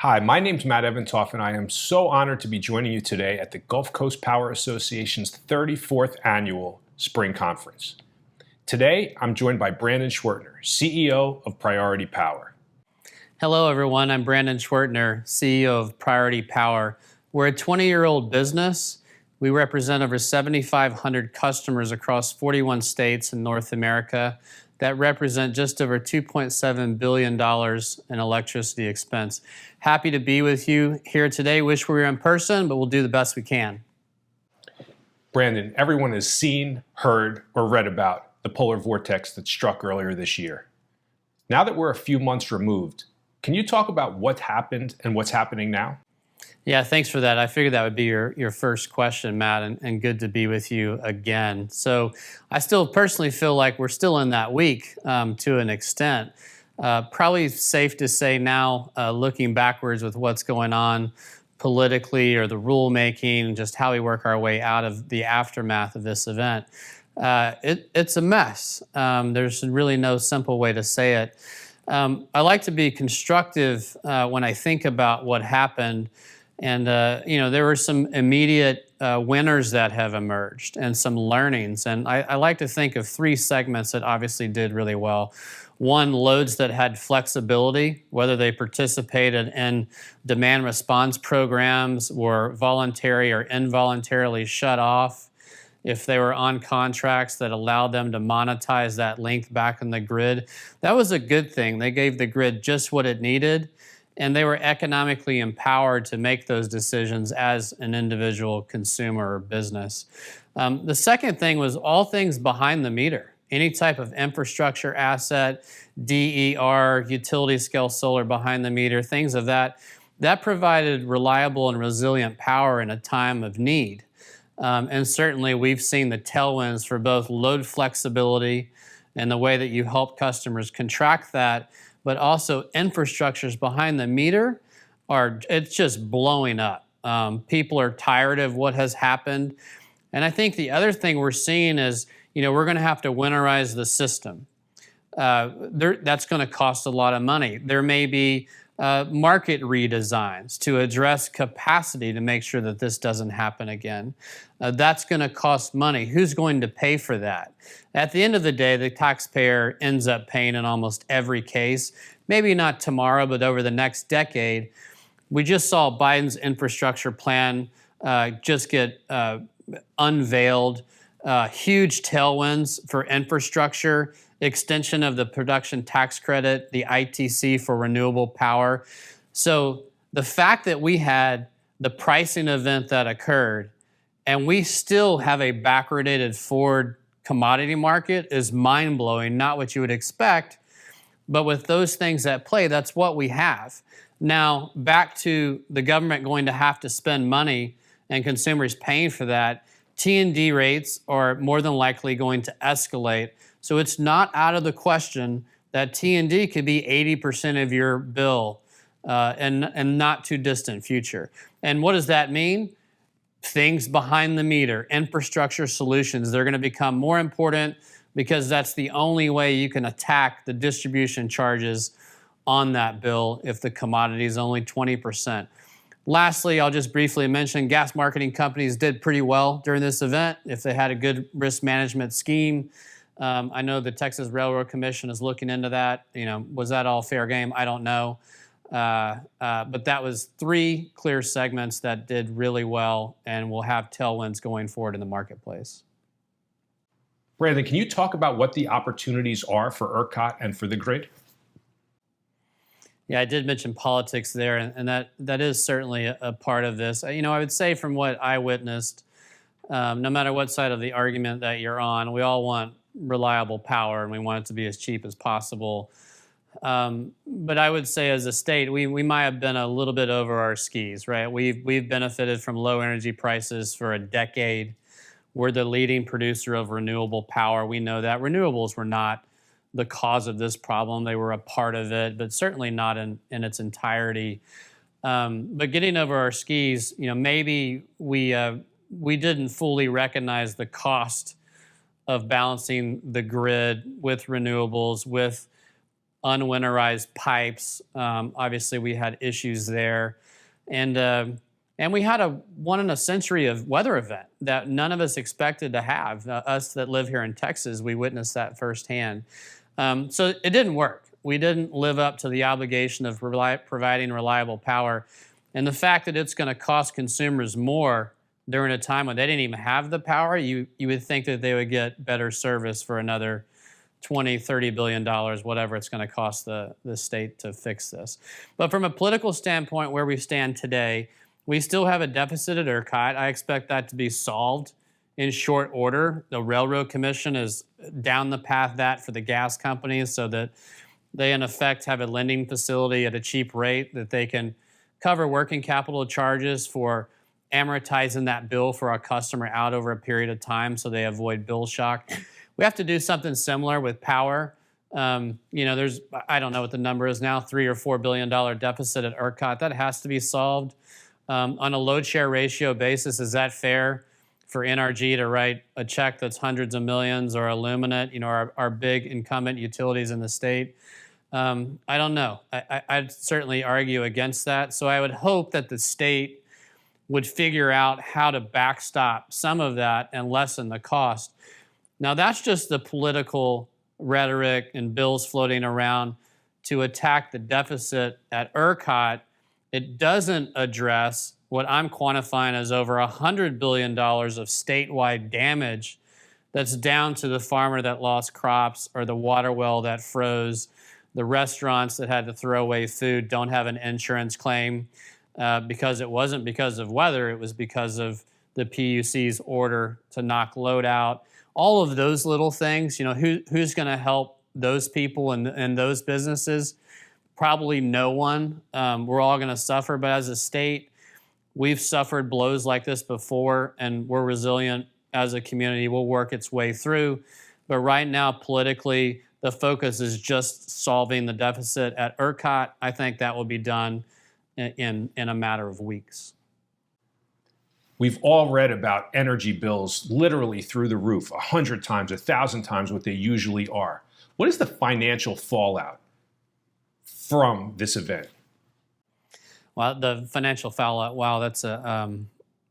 Hi, my name's Matt Eventoff, and I am so honored to be joining you today at the Gulf Coast Power Association's 34th Annual Spring Conference. Today, I'm joined by Brandon Schwertner, CEO of Priority Power. Hello, everyone. I'm Brandon Schwertner, CEO of Priority Power. We're a 20-year-old business. We represent over 7,500 customers across 41 states in North America that represent just over $2.7 billion in electricity expense. Happy to be with you here today. Wish we were in person, but we'll do the best we can. Brandon, everyone has seen, heard, or read about the polar vortex that struck earlier this year. Now that we're a few months removed, can you talk about what happened and what's happening now? Yeah, thanks for that. I figured that would be your first question, Matt, and good to be with you again. So I still personally feel like we're still in that week to an extent. Probably safe to say now, looking backwards with what's going on politically or the rulemaking and just how we work our way out of the aftermath of this event, it's a mess. There's really no simple way to say it. I like to be constructive when I think about what happened. And, there were some immediate winners that have emerged and some learnings. And I like to think of three segments that obviously did really well. One, loads that had flexibility, whether they participated in demand response programs, were voluntary or involuntarily shut off. If they were on contracts that allowed them to monetize that length back in the grid, that was a good thing. They gave the grid just what it needed, and they were economically empowered to make those decisions as an individual consumer or business. The second thing was all things behind the meter. Any type of infrastructure asset, DER, utility scale solar behind the meter, things of that provided reliable and resilient power in a time of need. And certainly we've seen the tailwinds for both load flexibility and the way that you help customers contract that, but also infrastructures behind the meter it's just blowing up. People are tired of what has happened. And I think the other thing we're seeing is, we're going to have to winterize the system. That's going to cost a lot of money. There may be market redesigns to address capacity to make sure that this doesn't happen again. That's going to cost money. Who's going to pay for that? At the end of the day, the taxpayer ends up paying in almost every case. Maybe not tomorrow, but over the next decade. We just saw Biden's infrastructure plan just get unveiled. Huge tailwinds for infrastructure, extension of the production tax credit, the ITC for renewable power. So the fact that we had the pricing event that occurred and we still have a backwardated forward commodity market is mind-blowing, not what you would expect, but with those things at play, that's what we have. Now, back to the government going to have to spend money and consumers paying for that, T&D rates are more than likely going to escalate. So it's not out of the question that T&D could be 80% of your bill in not too distant future. And what does that mean? Things behind the meter, infrastructure solutions, they're going to become more important because that's the only way you can attack the distribution charges on that bill if the commodity is only 20%. Lastly, I'll just briefly mention gas marketing companies did pretty well during this event if they had a good risk management scheme. I know the Texas Railroad Commission is looking into that. Was that all fair game? I don't know. But that was three clear segments that did really well and will have tailwinds going forward in the marketplace. Brandon, can you talk about what the opportunities are for ERCOT and for the grid? Yeah, I did mention politics there, and that is certainly a part of this. I would say from what I witnessed, no matter what side of the argument that you're on, we all want reliable power and we want it to be as cheap as possible. But I would say as a state, we might have been a little bit over our skis, right? We've benefited from low energy prices for a decade. We're the leading producer of renewable power. We know that renewables were not the cause of this problem. They were a part of it, but certainly not in its entirety. But getting over our skis, maybe we didn't fully recognize the cost of balancing the grid with renewables, with unwinterized pipes. Obviously, we had issues there. And we had a one in a century of weather event that none of us expected to have. Us that live here in Texas, we witnessed that firsthand. So it didn't work. We didn't live up to the obligation of providing reliable power. And the fact that it's going to cost consumers more during a time when they didn't even have the power, you would think that they would get better service for another $20, $30 billion, whatever it's going to cost the state to fix this. But from a political standpoint, where we stand today, we still have a deficit at ERCOT. I expect that to be solved in short order. The Railroad Commission is down the path that for the gas companies so that they, in effect, have a lending facility at a cheap rate that they can cover working capital charges for amortizing that bill for our customer out over a period of time so they avoid bill shock. We have to do something similar with power. There's, I don't know what the number is now, $3 or $4 billion deficit at ERCOT. That has to be solved. On a load share ratio basis, is that fair for NRG to write a check that's hundreds of millions, or Illuminate, our big incumbent utilities in the state? I don't know. I'd certainly argue against that. So I would hope that the state would figure out how to backstop some of that and lessen the cost. Now, that's just the political rhetoric and bills floating around to attack the deficit at ERCOT. It doesn't address what I'm quantifying as over $100 billion of statewide damage that's down to the farmer that lost crops, or the water well that froze. The restaurants that had to throw away food don't have an insurance claim because it wasn't because of weather, it was because of the PUC's order to knock load out. All of those little things, who's going to help those people and those businesses? Probably no one. We're all going to suffer, but as a state, we've suffered blows like this before, and we're resilient as a community. We'll work its way through. But right now, politically, the focus is just solving the deficit at ERCOT. I think that will be done in a matter of weeks. We've all read about energy bills literally through the roof, 100 times, 1,000 times what they usually are. What is the financial fallout from this event? Well, the financial fallout, wow, that's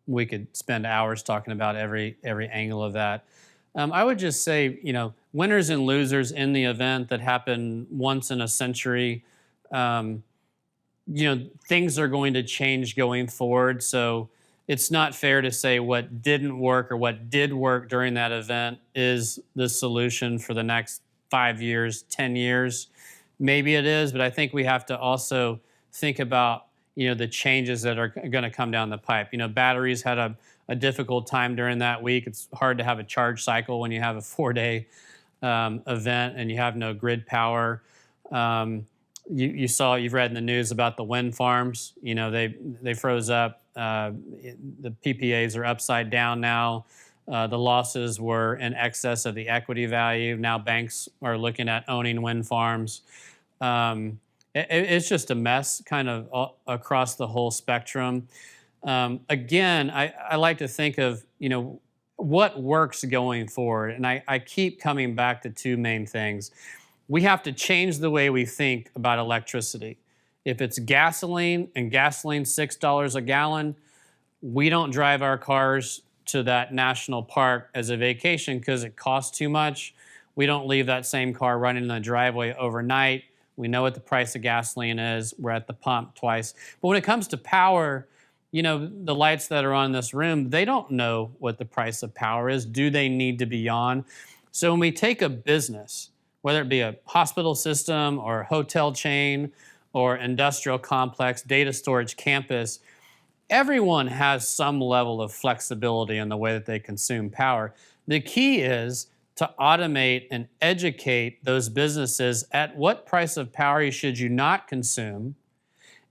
we could spend hours talking about every angle of that. I would just say, winners and losers in the event that happen once in a century. Things are going to change going forward. So it's not fair to say what didn't work or what did work during that event is the solution for the next 5 years, 10 years. Maybe it is, but I think we have to also think about, the changes that are going to come down the pipe. Batteries had a difficult time during that week. It's hard to have a charge cycle when you have a 4-day event and you have no grid power. You've read in the news about the wind farms. They froze up. The PPAs are upside down now. The losses were in excess of the equity value. Now banks are looking at owning wind farms. It's just a mess kind of across the whole spectrum. Again, I like to think of, what works going forward. And I keep coming back to two main things. We have to change the way we think about electricity. If it's gasoline and gasoline $6 a gallon, we don't drive our cars to that national park as a vacation because it costs too much. We don't leave that same car running in the driveway overnight. We know what the price of gasoline is. We're at the pump twice. But when it comes to power, the lights that are on this room, they don't know what the price of power is. Do they need to be on? So when we take a business, whether it be a hospital system or a hotel chain or industrial complex, data storage campus, everyone has some level of flexibility in the way that they consume power. The key is to automate and educate those businesses at what price of power should you not consume,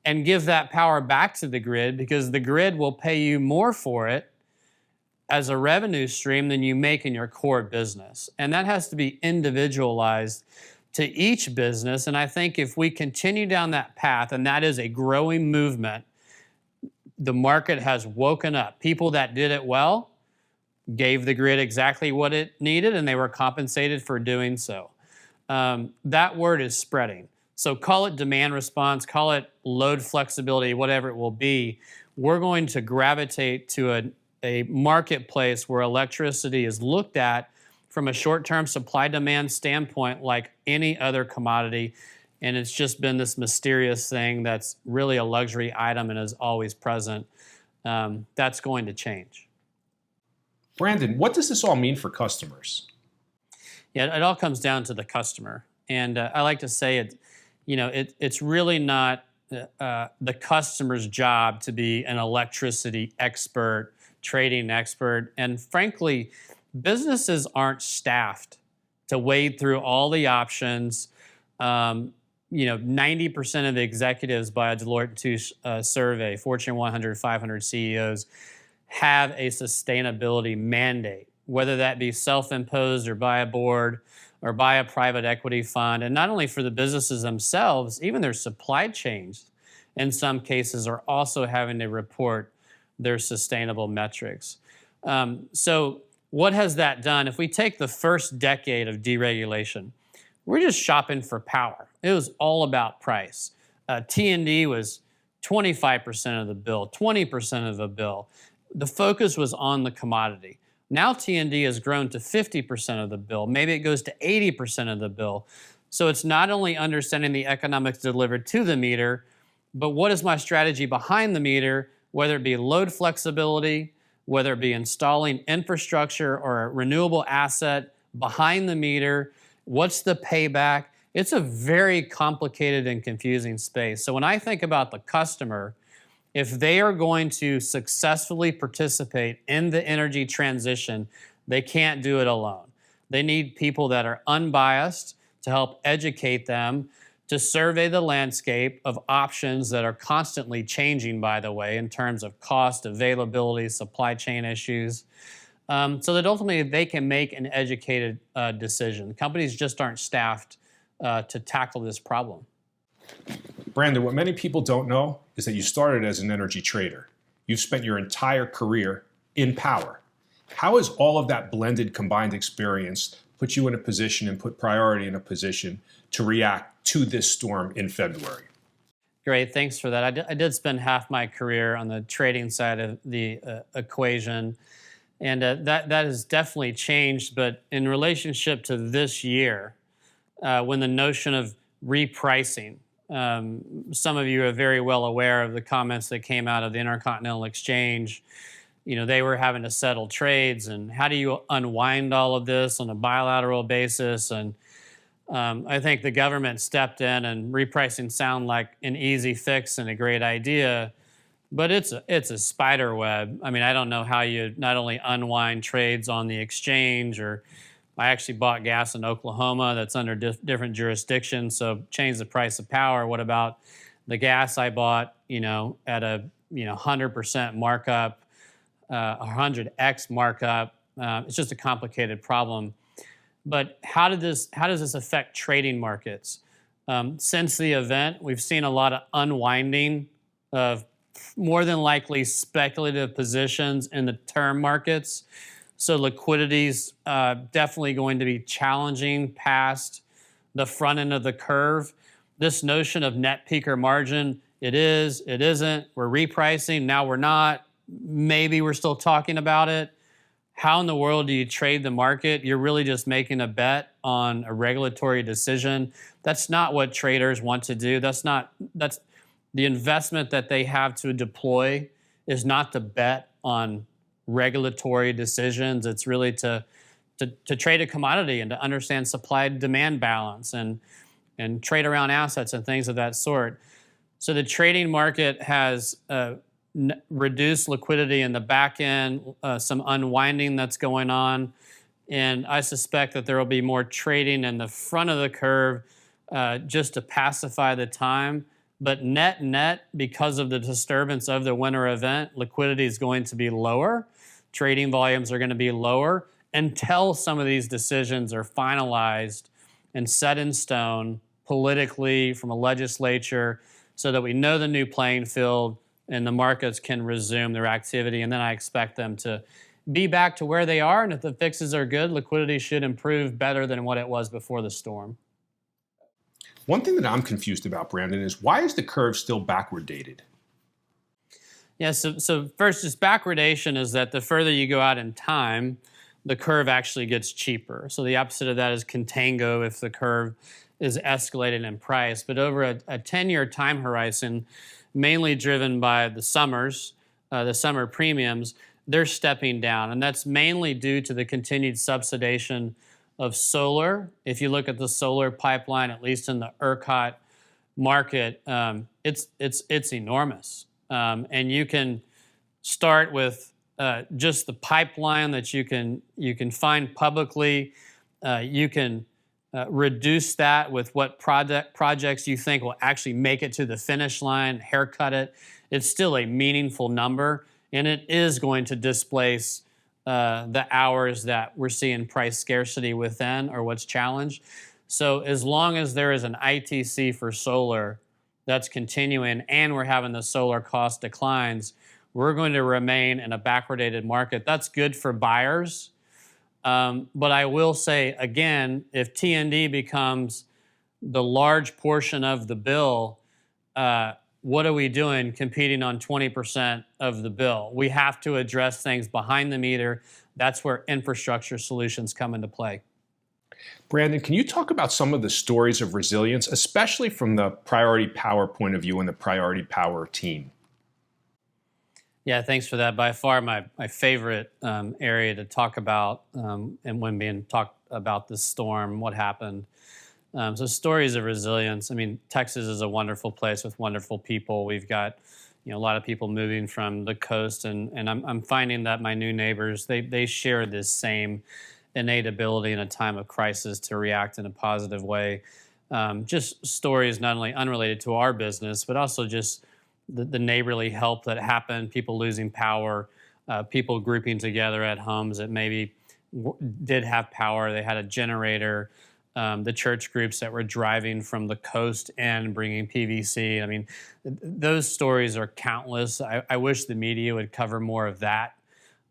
and give that power back to the grid, because the grid will pay you more for it as a revenue stream than you make in your core business. And that has to be individualized to each business. And I think if we continue down that path, and that is a growing movement, the market has woken up. People that did it well gave the grid exactly what it needed, and they were compensated for doing so. that word is spreading. So call it demand response, call it load flexibility, whatever it will be. We're going to gravitate to a marketplace where electricity is looked at from a short-term supply-demand standpoint like any other commodity. And it's just been this mysterious thing that's really a luxury item and is always present. That's going to change. Brandon, what does this all mean for customers? Yeah, it all comes down to the customer. And I like to say it's really not the customer's job to be an electricity expert, trading expert. And frankly, businesses aren't staffed to wade through all the options. 90% of the executives by a Deloitte & Touche survey, Fortune 100, 500 CEOs, have a sustainability mandate, whether that be self-imposed or by a board or by a private equity fund. And not only for the businesses themselves, even their supply chains, in some cases, are also having to report their sustainable metrics. So what has that done? If we take the first decade of deregulation, we're just shopping for power. It was all about price. T&D was 25% of the bill, 20% of the bill. The focus was on the commodity. Now T&D has grown to 50% of the bill. Maybe it goes to 80% of the bill. So it's not only understanding the economics delivered to the meter, but what is my strategy behind the meter, whether it be load flexibility, whether it be installing infrastructure or a renewable asset behind the meter, what's the payback? It's a very complicated and confusing space. So when I think about the customer, if they are going to successfully participate in the energy transition, they can't do it alone. They need people that are unbiased to help educate them, to survey the landscape of options that are constantly changing, by the way, in terms of cost, availability, supply chain issues, so that ultimately they can make an educated decision. Companies just aren't staffed to tackle this problem. Brandon, what many people don't know is that you started as an energy trader. You've spent your entire career in power. How has all of that blended, combined experience put you in a position and put priority in a position to react to this storm in February? Great, thanks for that. I did spend half my career on the trading side of the equation, and that has definitely changed. But in relationship to this year, when the notion of repricing, some of you are very well aware of the comments that came out of the Intercontinental Exchange. They were having to settle trades, and how do you unwind all of this on a bilateral basis? And I think the government stepped in, and repricing sounded like an easy fix and a great idea, but it's a spider web. I mean, I don't know how you not only unwind trades on the exchange, or I actually bought gas in Oklahoma that's under different jurisdictions, so change the price of power. What about the gas I bought, at a 100% markup, 100x markup? It's just a complicated problem. But how does this affect trading markets? Since the event, we've seen a lot of unwinding of more than likely speculative positions in the term markets. So liquidity's definitely going to be challenging past the front end of the curve. This notion of net peaker margin, it is, it isn't, we're repricing, now we're not, maybe we're still talking about it. How in the world do you trade the market? You're really just making a bet on a regulatory decision. That's not what traders want to do. That's the investment that they have to deploy is not to bet on regulatory decisions. It's really to trade a commodity and to understand supply-demand balance and trade around assets and things of that sort. So the trading market has reduced liquidity in the back end, some unwinding that's going on, and I suspect that there will be more trading in the front of the curve just to pacify the time. But net, because of the disturbance of the winter event, liquidity is going to be lower. Trading volumes are going to be lower until some of these decisions are finalized and set in stone politically from a legislature so that we know the new playing field and the markets can resume their activity. And then I expect them to be back to where they are. And if the fixes are good, liquidity should improve better than what it was before the storm. One thing that I'm confused about, Brandon, is why is the curve still backward dated? Yeah, so first, just backwardation is that the further you go out in time, the curve actually gets cheaper. So the opposite of that is contango if the curve is escalated in price. But over a 10-year time horizon, mainly driven by the summers, the summer premiums, they're stepping down. And that's mainly due to the continued subsidization of solar. If you look at the solar pipeline, at least in the ERCOT market, it's enormous. And you can start with just the pipeline that you can find publicly. You can reduce that with what projects you think will actually make it to the finish line, haircut it. It's still a meaningful number, and it is going to displace the hours that we're seeing price scarcity within or what's challenged. So as long as there is an ITC for solar that's continuing and we're having the solar cost declines, we're going to remain in a backwardated market. That's good for buyers. But I will say, again, if T&D becomes the large portion of the bill, what are we doing competing on 20% of the bill? We have to address things behind the meter. That's where infrastructure solutions come into play. Brandon, can you talk about some of the stories of resilience, especially from the Priority Power point of view and the Priority Power team? Yeah, thanks for that. By far my favorite area to talk about, and when being talked about this storm, what happened. So stories of resilience. I mean, Texas is a wonderful place with wonderful people. We've got, a lot of people moving from the coast, and I'm finding that my new neighbors, they share this same innate ability in a time of crisis to react in a positive way. Just stories not only unrelated to our business, but also just the neighborly help that happened, people losing power, people grouping together at homes that maybe did have power. They had a generator, the church groups that were driving from the coast and bringing PVC. I mean, those stories are countless. I wish the media would cover more of that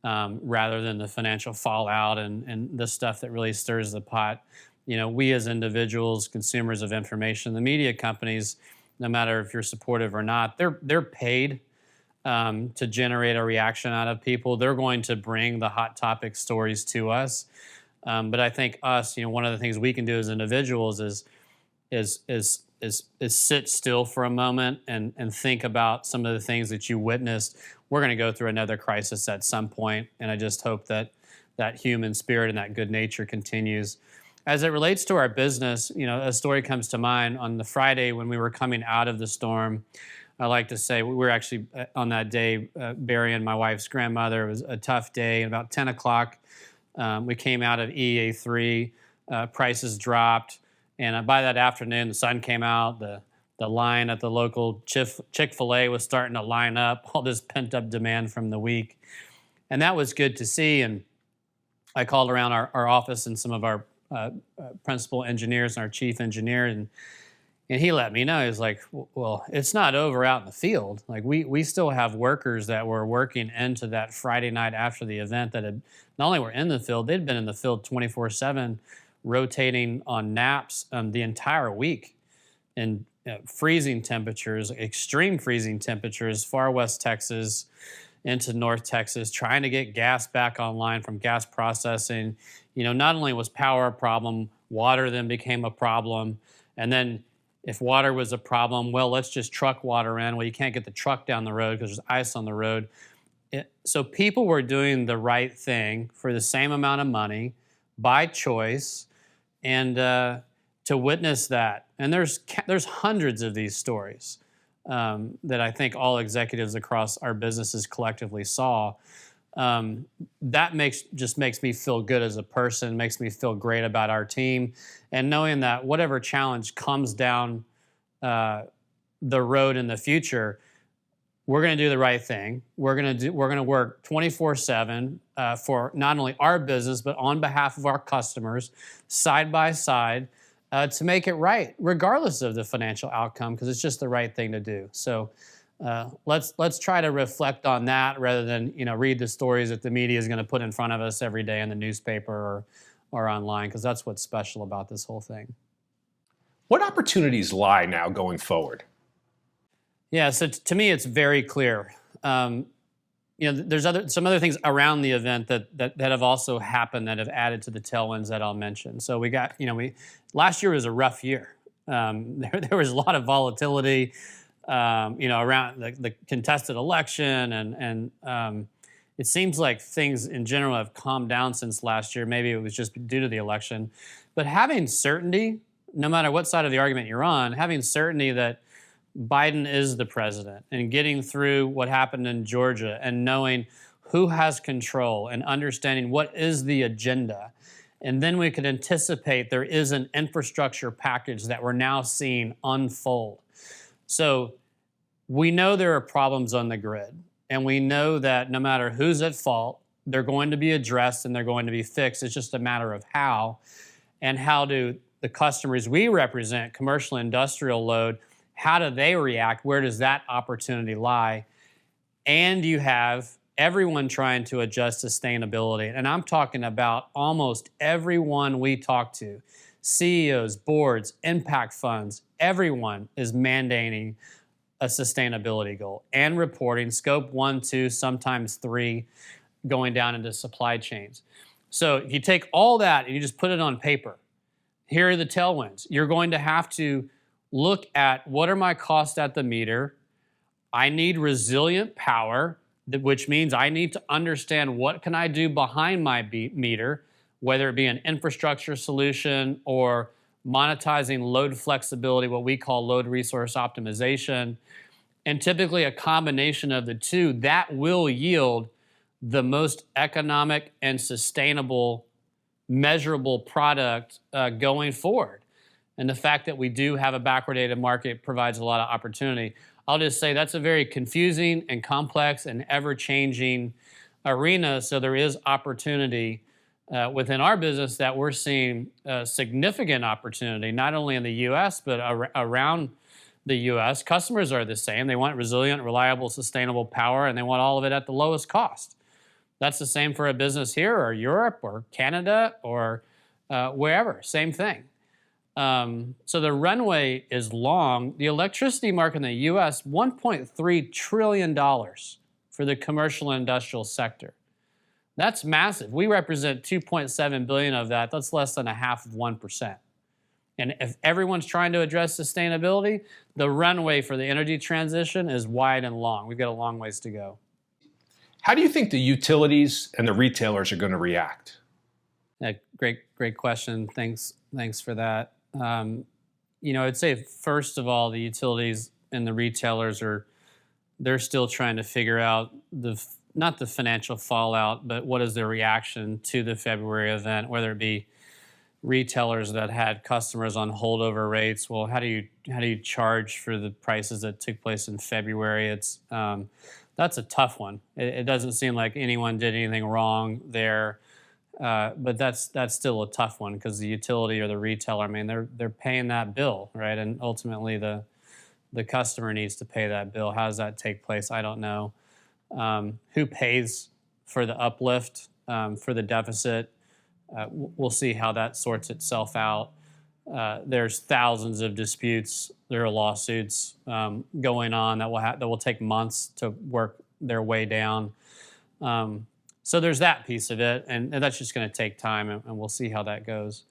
rather than the financial fallout and the stuff that really stirs the pot. We as individuals, consumers of information, the media companies, no matter if you're supportive or not, they're paid to generate a reaction out of people. They're going to bring the hot topic stories to us. But I think us, one of the things we can do as individuals is sit still for a moment and think about some of the things that you witnessed. We're going to go through another crisis at some point, and I just hope that human spirit and that good nature continues. As it relates to our business, a story comes to mind. On the Friday when we were coming out of the storm, I like to say we were actually on that day burying my wife's grandmother. It was a tough day. And about 10 o'clock, we came out of EA3. Prices dropped. And by that afternoon, the sun came out. The line at the local Chick-fil-A was starting to line up, all this pent-up demand from the week. And that was good to see. And I called around our office and some of our principal engineers and our chief engineer, and he let me know. He's like, well, it's not over out in the field. Like we still have workers that were working into that Friday night after the event that had not only were in the field, they'd been in the field 24/7, rotating on naps the entire week, and freezing temperatures, extreme freezing temperatures, far west Texas into North Texas, trying to get gas back online from gas processing. Not only was power a problem, water then became a problem. And then if water was a problem, well, let's just truck water in. Well, you can't get the truck down the road because there's ice on the road. So people were doing the right thing for the same amount of money by choice, and to witness that. And there's hundreds of these stories that I think all executives across our businesses collectively saw. That makes me feel good as a person, makes me feel great about our team, and knowing that whatever challenge comes down the road in the future, we're going to do the right thing. We're going to work 24/7 for not only our business but on behalf of our customers, side by side, to make it right, regardless of the financial outcome, because it's just the right thing to do. So. Let's try to reflect on that rather than read the stories that the media is going to put in front of us every day in the newspaper or online, because that's what's special about this whole thing. What opportunities lie now going forward? Yeah, so to me, it's very clear. There's some other things around the event that have also happened that have added to the tailwinds that I'll mention. So last year was a rough year. There was a lot of volatility, around the contested election, and it seems like things in general have calmed down since last year. Maybe it was just due to the election, but having certainty, no matter what side of the argument you're on, having certainty that Biden is the president and getting through what happened in Georgia and knowing who has control and understanding what is the agenda. And then we could anticipate there is an infrastructure package that we're now seeing unfold. So we know there are problems on the grid, and we know that no matter who's at fault, they're going to be addressed and they're going to be fixed. It's just a matter of how, and how do the customers we represent, commercial industrial load, how do they react? Where does that opportunity lie? And you have everyone trying to adjust sustainability. And I'm talking about almost everyone we talk to, CEOs, boards, impact funds, everyone is mandating a sustainability goal and reporting scope 1, 2, sometimes 3, going down into supply chains. So if you take all that and you just put it on paper, here are the tailwinds. You're going to have to look at what are my costs at the meter. I need resilient power, which means I need to understand what can I do behind my meter, whether it be an infrastructure solution or monetizing load flexibility, what we call load resource optimization. And typically a combination of the two, that will yield the most economic and sustainable, measurable product going forward. And the fact that we do have a backwarddated market provides a lot of opportunity. I'll just say that's a very confusing and complex and ever-changing arena. So there is opportunity within our business that we're seeing significant opportunity, not only in the U.S., but around the U.S. Customers are the same. They want resilient, reliable, sustainable power, and they want all of it at the lowest cost. That's the same for a business here or Europe or Canada or wherever. Same thing. So the runway is long. The electricity market in the U.S., $1.3 trillion for the commercial and industrial sector. That's massive. We represent 2.7 billion of that. That's less than 0.5%. And if everyone's trying to address sustainability, the runway for the energy transition is wide and long. We've got a long ways to go. How do you think the utilities and the retailers are going to react? Yeah, great question. Thanks for that. I'd say first of all, the utilities and the retailers they're still trying to figure out not the financial fallout, but what is their reaction to the February event, whether it be retailers that had customers on holdover rates. Well, how do you charge for the prices that took place in February? That's a tough one. It doesn't seem like anyone did anything wrong there. But that's still a tough one because the utility or the retailer, I mean, they're paying that bill, right? And ultimately the customer needs to pay that bill. How does that take place? I don't know. Who pays for the uplift, for the deficit? We'll see how that sorts itself out. There's thousands of disputes. There are lawsuits going on that will take months to work their way down. So there's that piece of it, and that's just going to take time, and we'll see how that goes.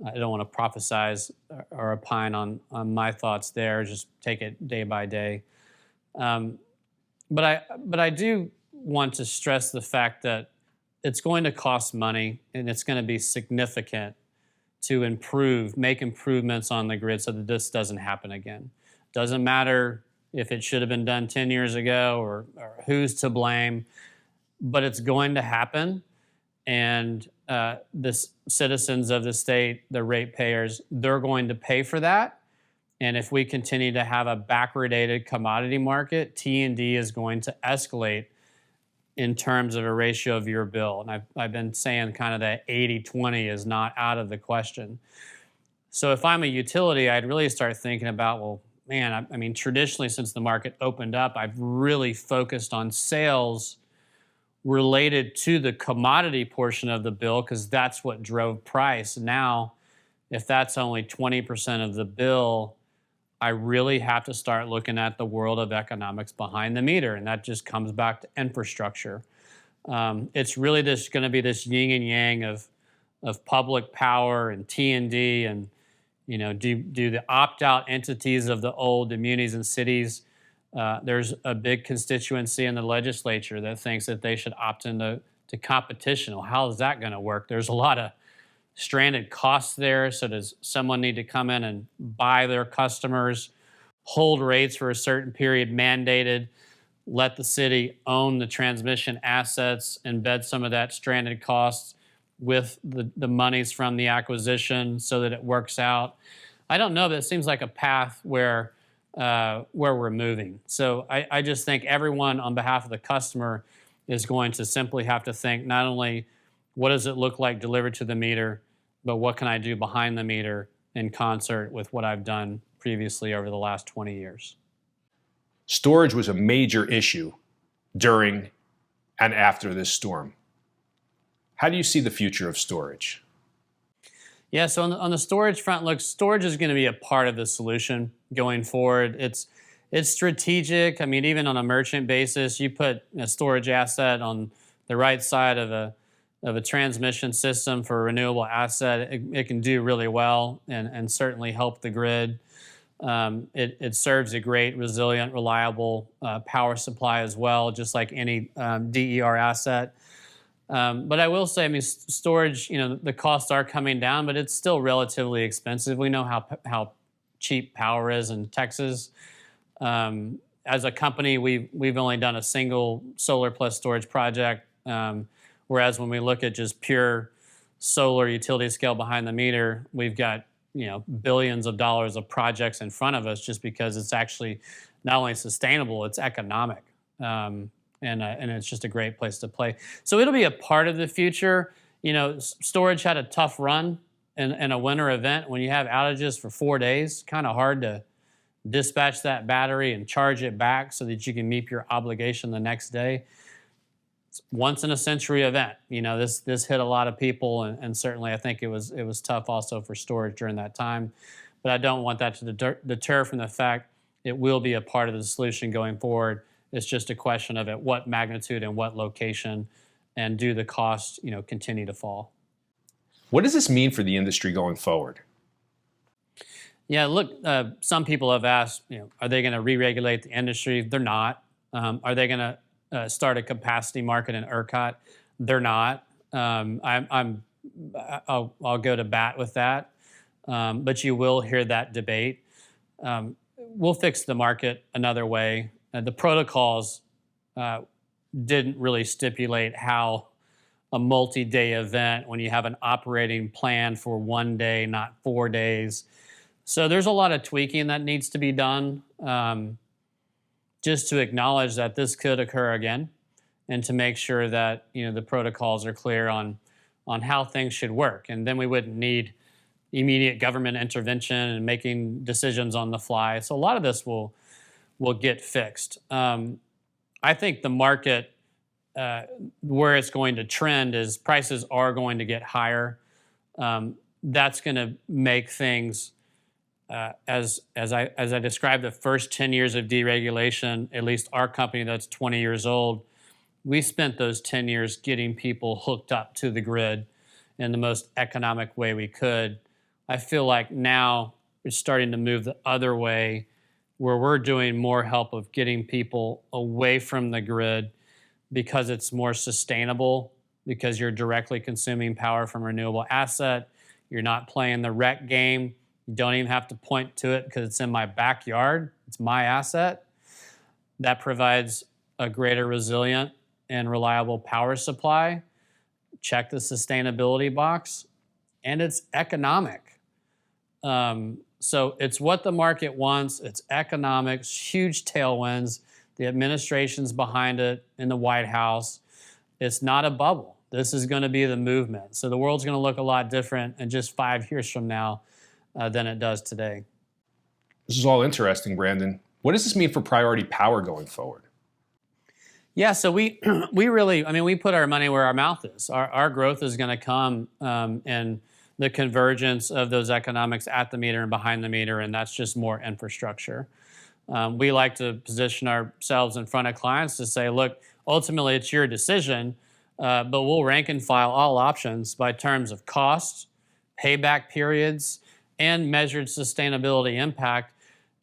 I don't want to prophesize or opine on my thoughts there. Just take it day by day. But I do want to stress the fact that it's going to cost money, and it's going to be significant to make improvements on the grid so that this doesn't happen again. Doesn't matter if it should have been done 10 years ago or who's to blame. But it's going to happen, and the citizens of the state, the ratepayers, they're going to pay for that. And if we continue to have a backwardated commodity market, T&D is going to escalate in terms of a ratio of your bill. And I've been saying kind of that 80-20 is not out of the question. So if I'm a utility, I'd really start thinking about, well, man, I mean, traditionally since the market opened up, I've really focused on sales related to the commodity portion of the bill because that's what drove price. Now, if that's only 20% of the bill, I really have to start looking at the world of economics behind the meter, and that just comes back to infrastructure. It's really just going to be this yin and yang of public power and T&D, and do the opt-out entities of the old munis and cities. There's a big constituency in the legislature that thinks that they should opt into competition. Well, how is that going to work? There's a lot of stranded costs there. So does someone need to come in and buy their customers, hold rates for a certain period mandated, let the city own the transmission assets, embed some of that stranded costs with the monies from the acquisition so that it works out? I don't know, but it seems like a path where we're moving. So I just think everyone on behalf of the customer is going to simply have to think not only what does it look like delivered to the meter, but what can I do behind the meter in concert with what I've done previously over the last 20 years. Storage was a major issue during and after this storm. How do you see the future of storage? Yeah, so on the storage front, look, storage is going to be a part of the solution going forward. It's strategic. I mean, even on a merchant basis, you put a storage asset on the right side of a transmission system for a renewable asset, it can do really well and certainly help the grid. It serves a great, resilient, reliable power supply as well, just like any DER asset. But I will say, I mean, storage, the costs are coming down, but it's still relatively expensive. We know how cheap power is in Texas. As a company, we've only done a single solar plus storage project, whereas when we look at just pure solar utility scale behind the meter, we've got billions of dollars of projects in front of us just because it's actually not only sustainable, it's economic. And it's just a great place to play. So it'll be a part of the future. Storage had a tough run in a winter event. When you have outages for 4 days, kind of hard to dispatch that battery and charge it back so that you can meet your obligation the next day. It's once in a century event. This hit a lot of people, and certainly I think it was tough also for storage during that time. But I don't want that to deter from the fact it will be a part of the solution going forward. It's just a question of at what magnitude and what location, and do the costs, continue to fall. What does this mean for the industry going forward? Yeah, look, some people have asked, are they going to re-regulate the industry? They're not. Are they going to start a capacity market in ERCOT? They're not. I'll go to bat with that. But you will hear that debate. We'll fix the market another way. The protocols didn't really stipulate how a multi-day event, when you have an operating plan for 1 day, not 4 days. So there's a lot of tweaking that needs to be done just to acknowledge that this could occur again, and to make sure that the protocols are clear on how things should work. And then we wouldn't need immediate government intervention and making decisions on the fly. So a lot of this will get fixed. I think the market, where it's going to trend is prices are going to get higher. That's going to make things, as I described the first 10 years of deregulation, at least our company that's 20 years old, we spent those 10 years getting people hooked up to the grid in the most economic way we could. I feel like now it's starting to move the other way, where we're doing more help of getting people away from the grid because it's more sustainable, because you're directly consuming power from a renewable asset. You're not playing the rec game. You don't even have to point to it because it's in my backyard. It's my asset. That provides a greater resilient and reliable power supply. Check the sustainability box, and it's economic. So it's what the market wants. It's economics, huge tailwinds. The administration's behind it in the White House. It's not a bubble. This is going to be the movement. So the world's going to look a lot different in just 5 years from now than it does today. This is all interesting, Brandon. What does this mean for Priority Power going forward? Yeah, so we really, we put our money where our mouth is. Our growth is going to come in the convergence of those economics at the meter and behind the meter, and that's just more infrastructure. We like to position ourselves in front of clients to say, look, ultimately it's your decision, but we'll rank and file all options by terms of cost, payback periods, and measured sustainability impact.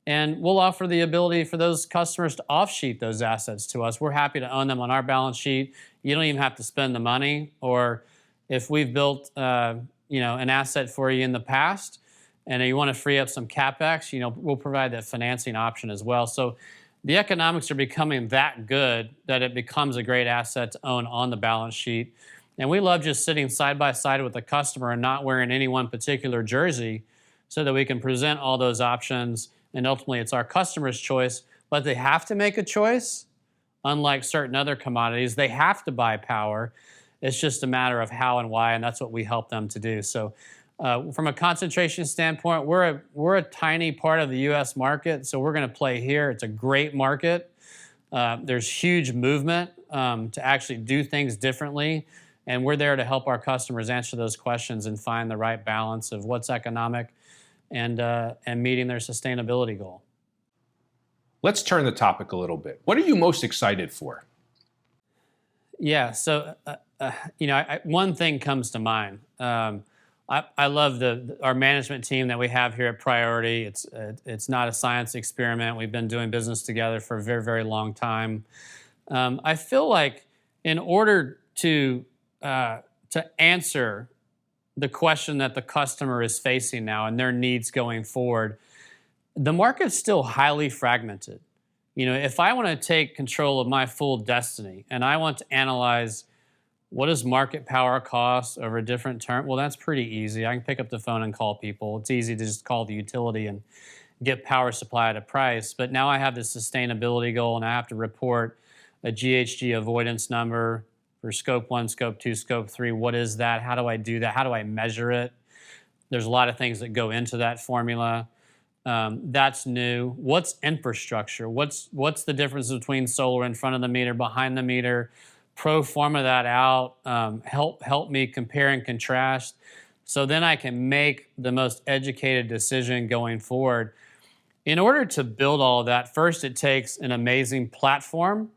And we'll offer the ability for those customers to off-sheet those assets to us. We're happy to own them on our balance sheet. You don't even have to spend the money. Or if we've built an asset for you in the past and you want to free up some CapEx, we'll provide that financing option as well. So the economics are becoming that good that it becomes a great asset to own on the balance sheet. And we love just sitting side by side with the customer and not wearing any one particular jersey so that we can present all those options. And ultimately, it's our customer's choice, but they have to make a choice. Unlike certain other commodities, they have to buy power. It's just a matter of how and why, and that's what we help them to do. So from a concentration standpoint, we're a tiny part of the U.S. market, so we're going to play here. It's a great market. There's huge movement to actually do things differently, and we're there to help our customers answer those questions and find the right balance of what's economic and meeting their sustainability goal. Let's turn the topic a little bit. What are you most excited for? Yeah, so one thing comes to mind. I love our management team that we have here at Priority. It's not a science experiment. We've been doing business together for a very, very long time. I feel like in order to answer the question that the customer is facing now and their needs going forward, the market's still highly fragmented. If I want to take control of my full destiny and I want to analyze what does market power cost over a different term, well, that's pretty easy. I can pick up the phone and call people. It's easy to just call the utility and get power supply at a price. But now I have this sustainability goal and I have to report a GHG avoidance number for scope 1, scope 2, scope 3. What is that? How do I do that? How do I measure it? There's a lot of things that go into that formula. That's new. What's infrastructure? What's the difference between solar in front of the meter, behind the meter? Pro forma that out. Help me compare and contrast, so then I can make the most educated decision going forward. In order to build all of that, first it takes an amazing platform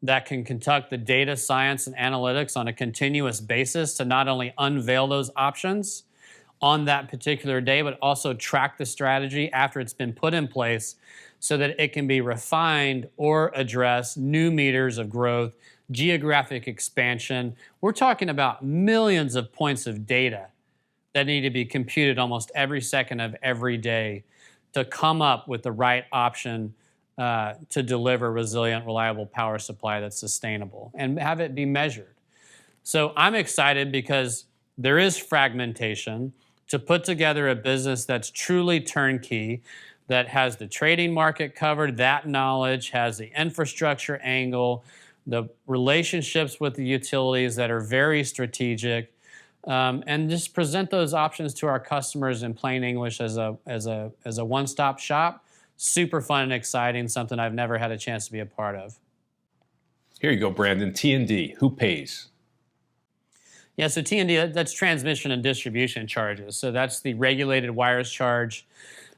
that can conduct the data science and analytics on a continuous basis to not only unveil those options on that particular day, but also track the strategy after it's been put in place so that it can be refined or address new meters of growth, geographic expansion. We're talking about millions of points of data that need to be computed almost every second of every day to come up with the right option to deliver resilient, reliable power supply that's sustainable and have it be measured. So I'm excited because there is fragmentation. To put together a business that's truly turnkey, that has the trading market covered, that knowledge, has the infrastructure angle, the relationships with the utilities that are very strategic, and just present those options to our customers in plain English as a one-stop shop. Super fun and exciting, something I've never had a chance to be a part of. Here you go, Brandon. T&D, who pays? Yeah, so T&D, that's transmission and distribution charges. So that's the regulated wires charge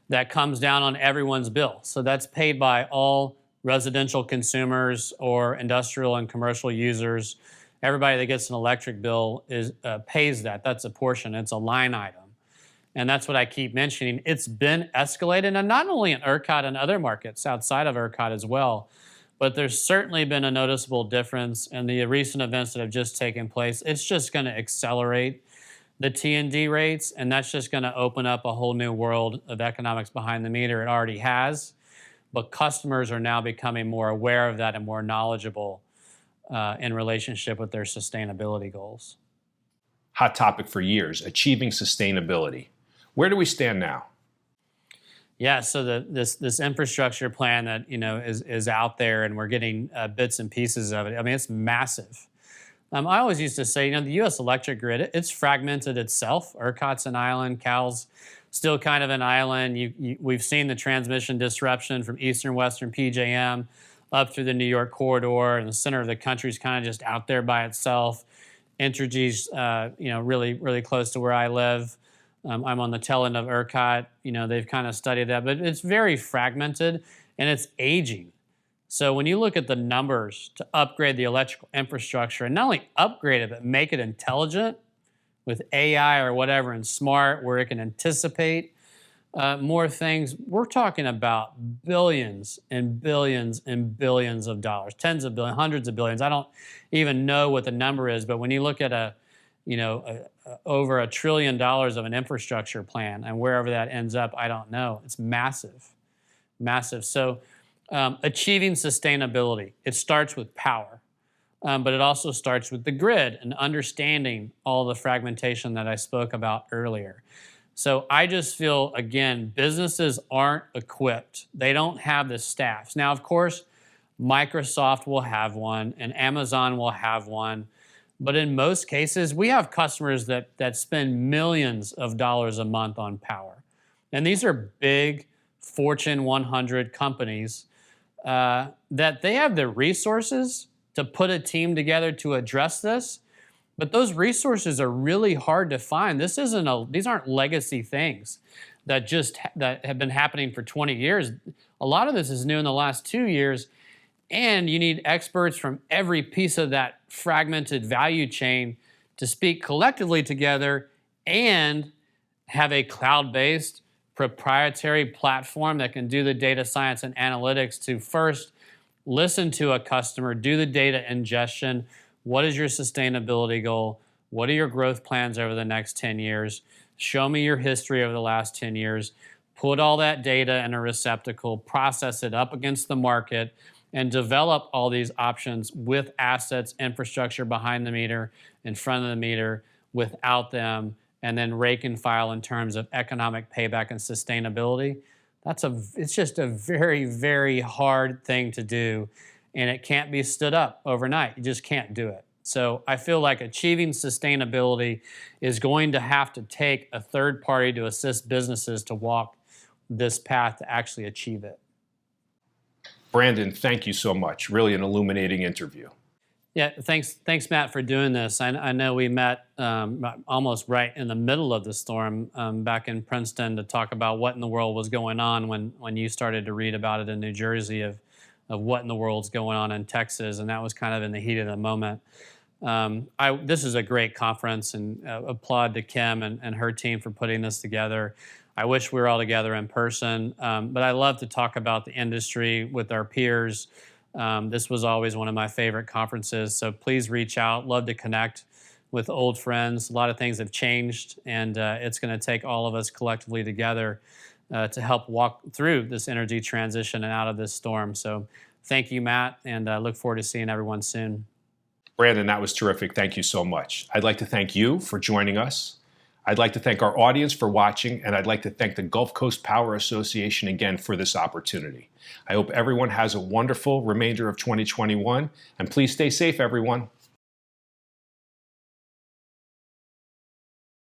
that comes down on everyone's bill. So that's paid by all residential consumers or industrial and commercial users. Everybody that gets an electric bill pays that. That's a portion. It's a line item. And that's what I keep mentioning. It's been escalated, and not only in ERCOT and other markets outside of ERCOT as well, but there's certainly been a noticeable difference in the recent events that have just taken place. It's just going to accelerate the T&D rates, and that's just going to open up a whole new world of economics behind the meter. It already has, but customers are now becoming more aware of that and more knowledgeable in relationship with their sustainability goals. Hot topic for years, achieving sustainability. Where do we stand now? Yeah, so this infrastructure plan that is out there, and we're getting bits and pieces of it. I mean, it's massive. I always used to say, the U.S. electric grid, it's fragmented itself. ERCOT's an island, CAL's still kind of an island. We've seen the transmission disruption from eastern western PJM up through the New York corridor, and the center of the country is kind of just out there by itself. Entergy's really, really close to where I live. I'm on the tail end of ERCOT. They've kind of studied that, but it's very fragmented and it's aging. So when you look at the numbers to upgrade the electrical infrastructure, and not only upgrade it, but make it intelligent with AI or whatever and smart, where it can anticipate more things, we're talking about billions and billions and billions of dollars, tens of billions, hundreds of billions. I don't even know what the number is, but when you look at over $1 trillion of an infrastructure plan, and wherever that ends up, I don't know. It's massive, massive. So achieving sustainability, it starts with power, but it also starts with the grid and understanding all the fragmentation that I spoke about earlier. So I just feel, again, businesses aren't equipped. They don't have the staffs. Now, of course, Microsoft will have one and Amazon will have one. But in most cases, we have customers that spend millions of dollars a month on power. And these are big Fortune 100 companies that they have the resources to put a team together to address this. But those resources are really hard to find. These aren't legacy things that have been happening for 20 years. A lot of this is new in the last 2 years. And you need experts from every piece of that fragmented value chain to speak collectively together and have a cloud-based proprietary platform that can do the data science and analytics to first listen to a customer, do the data ingestion. What is your sustainability goal? What are your growth plans over the next 10 years? Show me your history over the last 10 years. Put all that data in a receptacle, process it up against the market, and develop all these options with assets, infrastructure behind the meter, in front of the meter, without them, and then rake and file in terms of economic payback and sustainability. It's just a very, very hard thing to do, and it can't be stood up overnight. You just can't do it. So I feel like achieving sustainability is going to have to take a third party to assist businesses to walk this path to actually achieve it. Brandon, thank you so much. Really an illuminating interview. Yeah, thanks, Matt, for doing this. I know we met almost right in the middle of the storm back in Princeton to talk about what in the world was going on when you started to read about it in New Jersey of what in the world's going on in Texas, and that was kind of in the heat of the moment. This is a great conference, and applaud to Kim and her team for putting this together. I wish we were all together in person, but I love to talk about the industry with our peers. This was always one of my favorite conferences, so please reach out. Love to connect with old friends. A lot of things have changed, and it's going to take all of us collectively together to help walk through this energy transition and out of this storm. So thank you, Matt, and I look forward to seeing everyone soon. Brandon, that was terrific. Thank you so much. I'd like to thank you for joining us. I'd like to thank our audience for watching, and I'd like to thank the Gulf Coast Power Association again for this opportunity. I hope everyone has a wonderful remainder of 2021, and please stay safe, everyone.